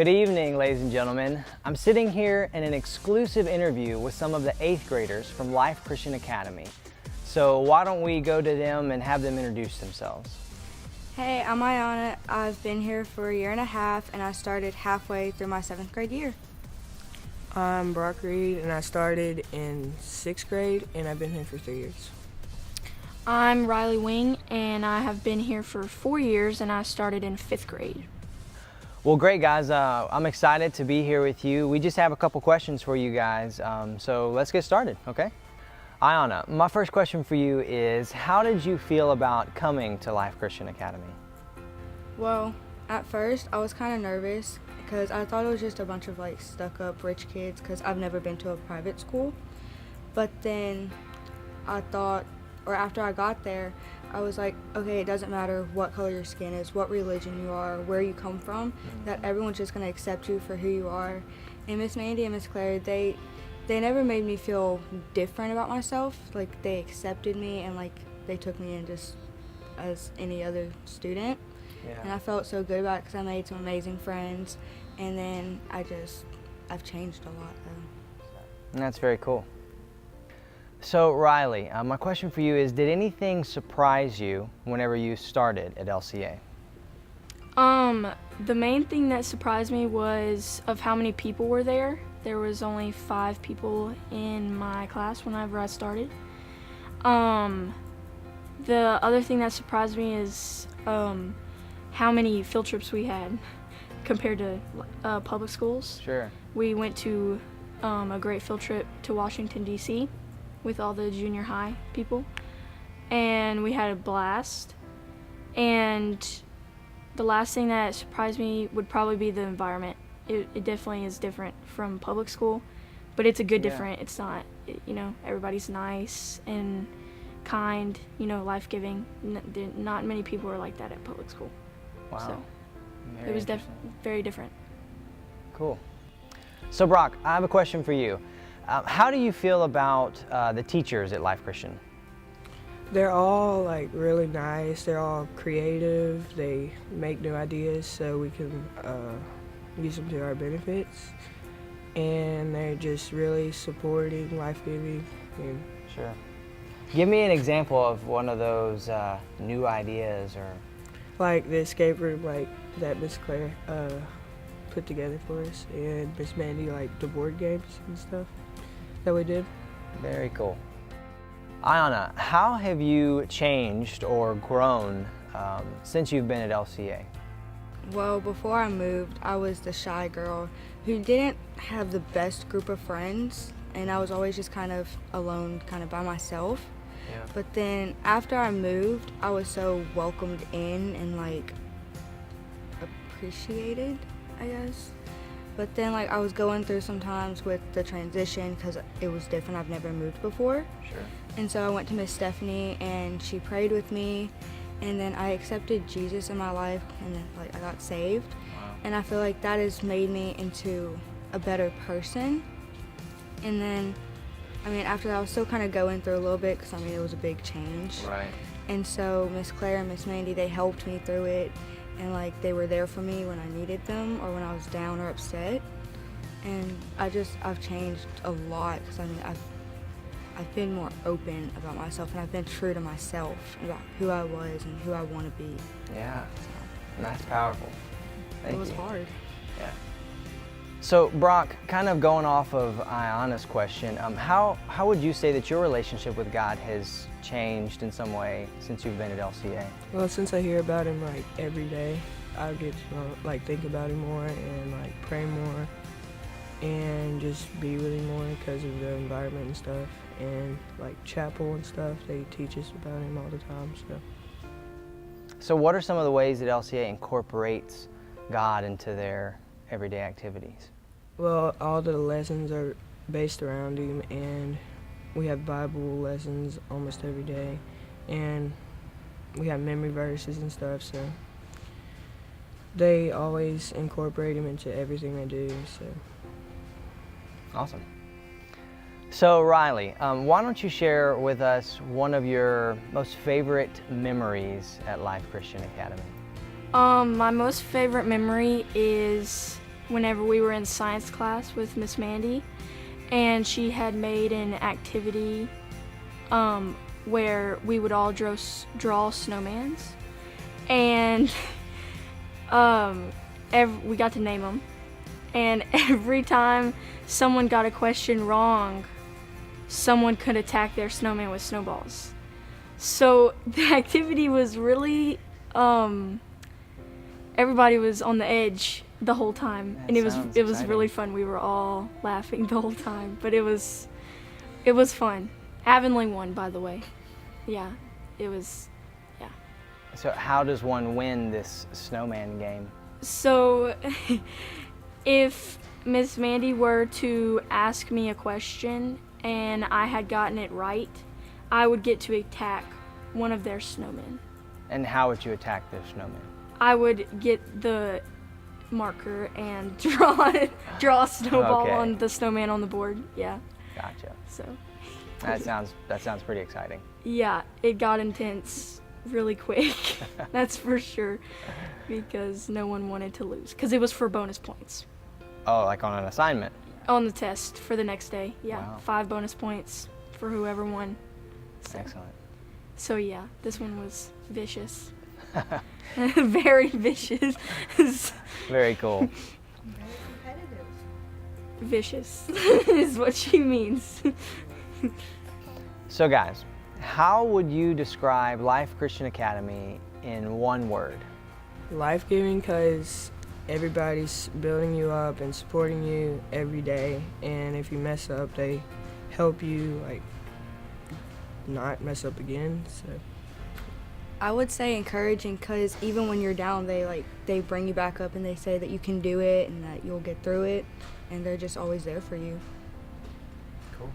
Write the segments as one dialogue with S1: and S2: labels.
S1: Good evening, ladies and gentlemen. I'm sitting here in an exclusive interview with some of the 8th graders from Life Christian Academy. So why don't we go to them and have them introduce themselves.
S2: Hey, I'm Ayana. I've been here for a year and a half, and I started halfway through my 7th grade year.
S3: I'm Brock Reed, and I started in 6th grade, and I've been here for 3 years.
S4: I'm Riley Wing, and I have been here for 4 years, and I started in 5th grade.
S1: Well, great guys. I'm excited to be here with you. We just have a couple questions for you guys, so let's get started, okay? Ayana, my first question for you is, how did you feel about coming to Life Christian Academy?
S2: Well, at first I was kind of nervous because I thought it was just a bunch of stuck-up rich kids because I've never been to a private school. But then I thought, or after I got there, I was like, okay, it doesn't matter what color your skin is, what religion you are, where you come from, that everyone's just going to accept you for who you are. And Miss Mandy and Miss Claire, they never made me feel different about myself. They accepted me and they took me in just as any other student.
S1: Yeah.
S2: And I felt so good about it because I made some amazing friends. And then I've changed a lot though.
S1: And that's very cool. So Riley, my question for you is, did anything surprise you whenever you started at LCA?
S4: The main thing that surprised me was of how many people were there. There was only 5 people in my class whenever I started. The other thing that surprised me is how many field trips we had compared to public schools.
S1: Sure.
S4: We went to a great field trip to Washington, D.C. with all the junior high people, and we had a blast. And the last thing that surprised me would probably be the environment. It definitely is different from public school, but it's a good different. It's not, everybody's nice and kind, life-giving. Not many people are like that at public school.
S1: Wow.
S4: So
S1: Very
S4: it was
S1: interesting.
S4: very different.
S1: Cool. So Brock, I have a question for you. How do you feel about the teachers at Life Christian?
S3: They're all really nice. They're all creative. They make new ideas so we can use them to our benefits. And they're just really supporting, life-giving. And
S1: Sure. Give me an example of one of those new ideas or...
S3: the escape room that Miss Claire put together for us, and Miss Mandy the board games and stuff that we did.
S1: Very cool. Ayana, how have you changed or grown since you've been at LCA?
S2: Well, before I moved, I was the shy girl who didn't have the best group of friends, and I was always just kind of alone, kind of by myself.
S1: Yeah.
S2: But then after I moved, I was so welcomed in and appreciated, I guess. But then I was going through some times with the transition because it was different. I've never moved before.
S1: Sure.
S2: And so I went to Miss Stephanie and she prayed with me, and then I accepted Jesus in my life, and then I got saved.
S1: Wow.
S2: And I feel like that has made me into a better person. And then after that, I was still kind of going through a little bit because it was a big change.
S1: Right.
S2: And so Miss Claire and Miss Mandy, they helped me through it, and they were there for me when I needed them or when I was down or upset. And I've changed a lot because I've been more open about myself, and I've been true to myself about who I was and who I want to be.
S1: Yeah. That's powerful. Thank
S2: It was
S1: you.
S2: hard.
S1: Yeah. So Brock, kind of going off of Ayana's question, how would you say that your relationship with God has changed in some way since you've been at LCA?
S3: Well, since I hear about him every day, I get to think about him more and pray more and just be with him more because of the environment and stuff, and chapel and stuff. They teach us about him all the time.
S1: So what are some of the ways that LCA incorporates God into their everyday activities?
S3: Well, all the lessons are based around him, and we have Bible lessons almost every day, and we have memory verses and stuff, so they always incorporate him into everything they do. So
S1: Awesome. So Riley, why don't you share with us one of your most favorite memories at Life Christian Academy?
S4: My most favorite memory is whenever we were in science class with Miss Mandy, and she had made an activity where we would all draw snowmans, and we got to name them, and every time someone got a question wrong, someone could attack their snowman with snowballs. So the activity was really, everybody was on the edge the whole time, and it was
S1: exciting.
S4: really fun. We were all laughing the whole time, but it was fun. Avonlea won, by the way. Yeah, it was. Yeah.
S1: So how does one win this snowman game?
S4: So if Miss Mandy were to ask me a question and I had gotten it right, I would get to attack one of their snowmen.
S1: And how would you attack their snowman?
S4: I would get the marker and draw a snowball
S1: Okay.
S4: on the snowman on the board. Yeah.
S1: Gotcha.
S4: So
S1: That sounds pretty exciting.
S4: yeah, it got intense really quick. That's for sure, because no one wanted to lose, because it was for bonus points
S1: Oh, like on an assignment?
S4: on the test for the next day. Yeah,
S1: Wow.
S4: 5 bonus points for whoever won. So,
S1: Excellent.
S4: so yeah, this one was vicious. Very vicious.
S1: Very cool.
S4: Vicious is what she means.
S1: So guys, how would you describe Life Christian Academy in one word?
S3: Life-giving because everybody's building you up and supporting you every day, and if you mess up, they help you like not mess up again. So
S2: I would say encouraging, because even when you're down, they bring you back up and they say that you can do it and that you'll get through it, and they're just always there for you.
S1: Cool.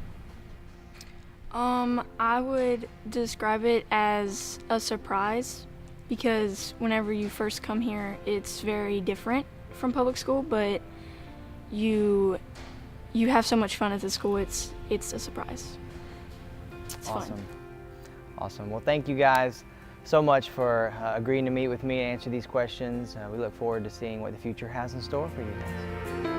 S4: I would describe it as a surprise, because whenever you first come here, it's very different from public school, but you have so much fun at the school. It's a surprise. It's
S1: Awesome.
S4: fun.
S1: Awesome. Well, thank you guys so much for agreeing to meet with me and answer these questions. We look forward to seeing what the future has in store for you guys.